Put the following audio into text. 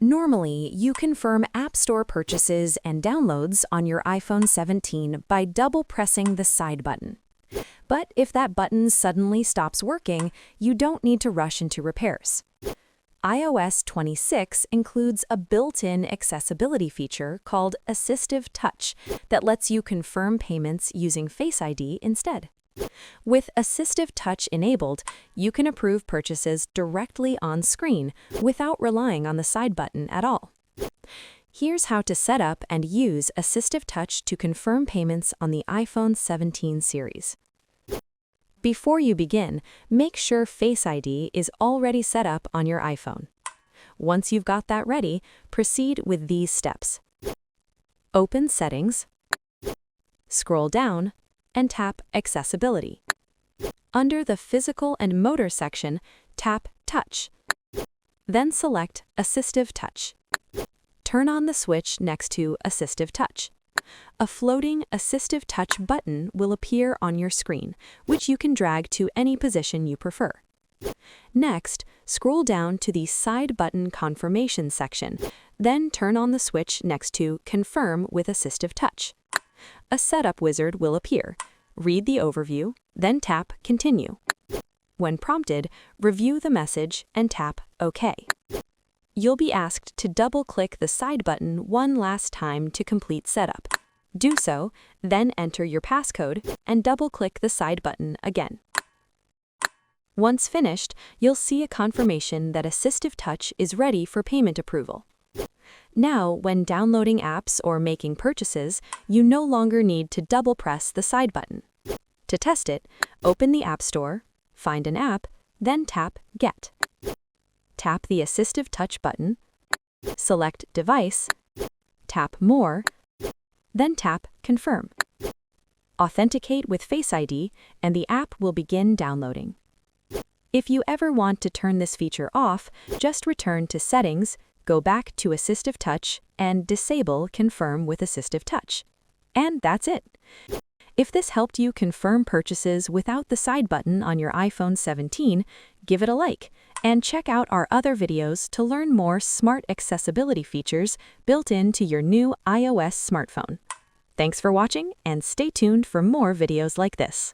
Normally, you confirm App Store purchases and downloads on your iPhone 17 by double-pressing the side button. But if that button suddenly stops working, you don't need to rush into repairs. iOS 26 includes a built-in accessibility feature called AssistiveTouch that lets you confirm payments using Face ID instead. With AssistiveTouch enabled, you can approve purchases directly on screen without relying on the side button at all. Here's how to set up and use AssistiveTouch to confirm payments on the iPhone 17 series. Before you begin, make sure Face ID is already set up on your iPhone. Once you've got that ready, proceed with these steps. Open Settings, scroll down, and tap Accessibility. Under the Physical and Motor section, tap Touch. Then select AssistiveTouch. Turn on the switch next to AssistiveTouch. A floating AssistiveTouch button will appear on your screen, which you can drag to any position you prefer. Next, scroll down to the Side Button Confirmation section, then turn on the switch next to Confirm with AssistiveTouch. A setup wizard will appear. Read the overview, then tap Continue. When prompted, review the message and tap OK. You'll be asked to double-click the side button one last time to complete setup. Do so, then enter your passcode and double-click the side button again. Once finished, you'll see a confirmation that AssistiveTouch is ready for payment approval. Now, when downloading apps or making purchases, you no longer need to double-press the side button. To test it, open the App Store, find an app, then tap Get. Tap the AssistiveTouch button, select Device, tap More, then tap Confirm. Authenticate with Face ID, and the app will begin downloading. If you ever want to turn this feature off, just return to Settings, go back to AssistiveTouch, and disable Confirm with AssistiveTouch. And that's it. If this helped you confirm purchases without the side button on your iPhone 17, give it a like, and check out our other videos to learn more smart accessibility features built into your new iOS smartphone. Thanks for watching, and stay tuned for more videos like this.